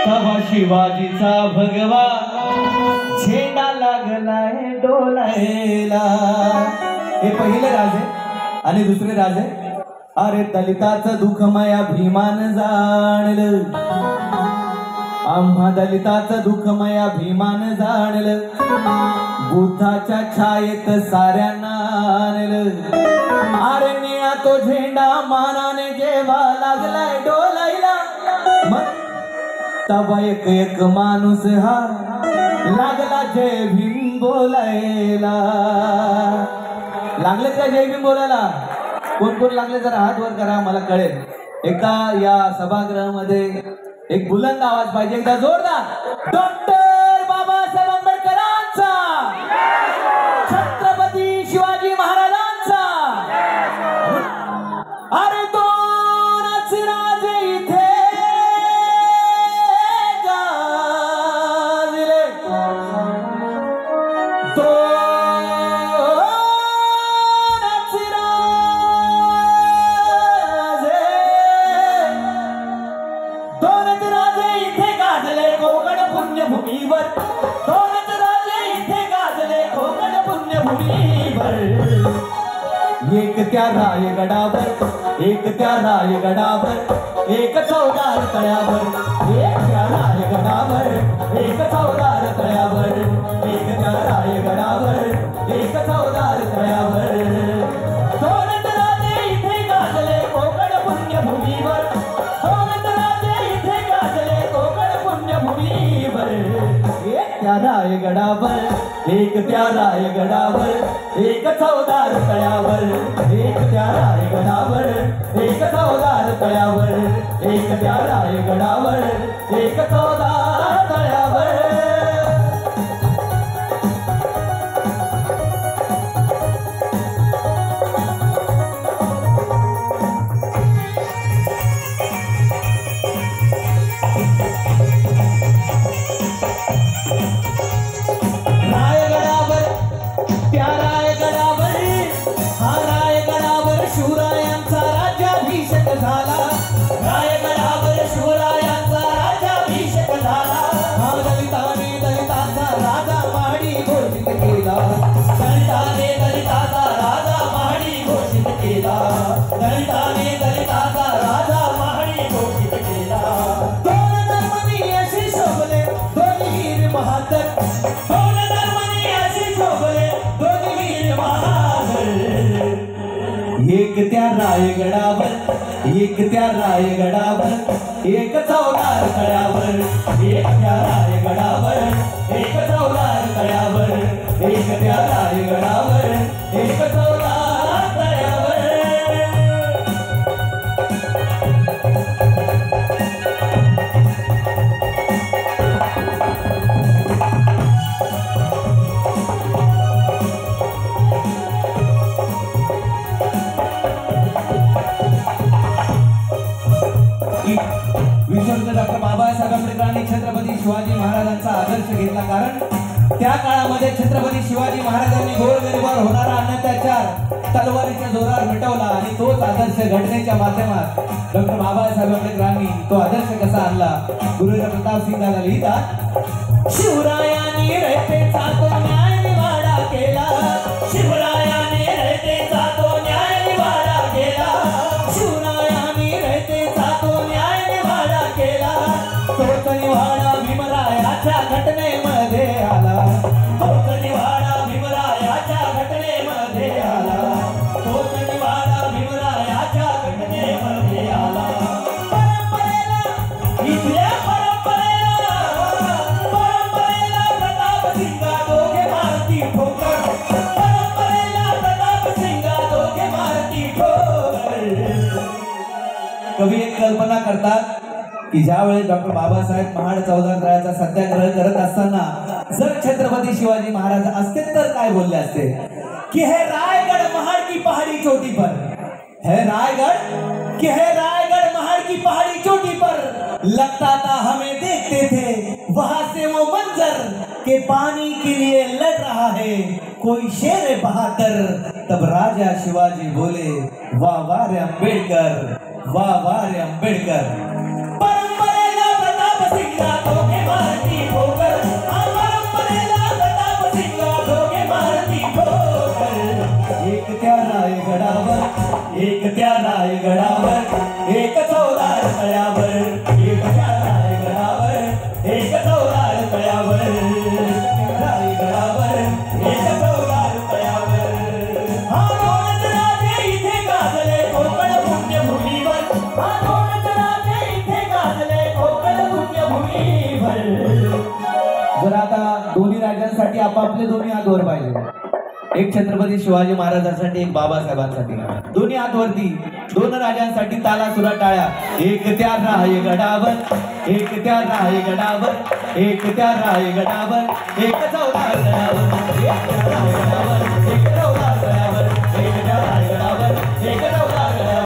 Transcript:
तवा शिवाजीचा भगवा झेंडा लागलाय डोलायला. हे पहिले राजे आणि दुसरे राजे. अरे दलिताचं दुःख माया भीमान जाणलं, आम्हा दलिताचं दुःख माया भीमान जाणलं, बुद्धाच्या छायेत साऱ्यांना आणलं. अरे निळा तो झेंडा मानाने जेव्हा लागलाय डोलायला, मग तवा एक एक माणूस हा लागला जय भीम बोलायला. लागले का जय भीम बोलायला? कोण कोण लागले जरा हात वर करा, मला कळेल. एका या सभागृहामध्ये एक बुलंद आवाज पाहिजे, एकदा जोरदार. डॉक्टर बाबासाहेब आंबेडकरांचा, छत्रपती शिवाजी महाराजांचा. अरे दोनच राजे इथे गाजले, दोनच राजे इथे गाजले कोकण पुण्यभूमीवर, दोनच राजे इथे गाजले कोकण पुण्यभूमीवर. एक त्या रायगडावर, एक त्या रायगडावर, एक चौदार तळ्यावर, एक त्या रायगडावर, एक चौदार तळ्यावर, एक त्या रायगडावर, एक चौदार तळ्यावर. दोनच राजे इथे गाजले कोकण पुण्यभूमीवर, दोनच राजे इथे गाजले कोकण पुण्यभूमीवर. एक त्या रायगडावर, एक त्या रायगडावर, एक चौदार तळ्यावर, एक त्या रायगडावर, एक चौदार तळ्यावर, एक त्या रायगडावर, एक चौदार तळ्यावर. एक त्या रायगडावर, एक त्या रायगडावर, एक चौदार तळ्यावर, एक त्या रायगडावर, एक चौदार तळ्यावर, एक त्या रायगडावर, एक चौदार तळ्यावर. डॉक्टर बाबासाहेब आंबेडकरांनी छत्रपती शिवाजी महाराजांचा आदर्श घेतला, कारण त्या काळामध्ये छत्रपती शिवाजी महाराजांनी गोरगरिबावर होणारा अत्याचार तलवारीच्या जोरावर मिटवला आणि तोच आदर्श घटनेच्या माध्यमात डॉक्टर बाबासाहेब आंबेडकरांनी तो आदर्श कसा आणला. गुरुदेव प्रताप सिंग दादा लिहितात, शिवरायांनी रयतेचा तो न्याय निवाडा केला, शिवरायांनी रयतेचा तो न्याय निवाडा केला, शिवरायांनी रयतेचा तो न्याय निवाडा केला, तोच निवाडा भीमरायाच्या घटनेमध्ये आला, तोच निवाडा भीमरायाच्या घटनेमध्ये आला, तोच निवाडा भीमरायाच्या घटनेमध्ये आला. परंपरेला, इथल्या परंपरेला, परंपरेला प्रताप सिंगा दोघे मारती ठोकर, परंपरेला प्रताप सिंगा दोघे मारती ठोकर. कवी एक कल्पना करतात की ज्यावेळेस डॉक्टर बाबासाहेब महाड चौदार तळ्याचा सत्याग्रह करत असताना जर छत्रपती शिवाजी महाराज असते तर काय बोलले असते की हे रायगढ़ महाड़ की पहाड़ी चोटी पर, है रायगढ़ कि है रायगढ़ महाड़ की पहाड़ी चोटी पर, लगता था हमें देखते थे वहां से वो मंजर के पानी के लिए लड़ रहा है कोई शेर बहादुर. तब राजा शिवाजी बोले, वाह वाह रे अम्बेडकर, वाह वाह रे अम्बेडकर. परंपरेला प्रताप सिंगा रायगडावर एक त्या रायगडावर एक चौदार तळ्यावर एक त्या रायगडावर एक चौदार तळ्यावर रायगडावर एक चौदार तळ्यावर हा दोनच राजे इथे गाजले कोकण पुण्यभूमीवर हा दोनच राजे इथे गाजले कोकण पुण्यभूमीवर जर आता दोन्ही राजांसाठी आपापले दोन्ही हात वर पाहिजे एक छत्रपती शिवाजी महाराजांसाठी एक बाबासाहेबांसाठी दोन्ही हात वरती दोन राजांसाठी ताला सुरा टाळ्या एक त्या रायगडावर एक त्या रायगडावर एक त्या रायगडावर एक चौदार तळ्यावर एक त्या रायगडावर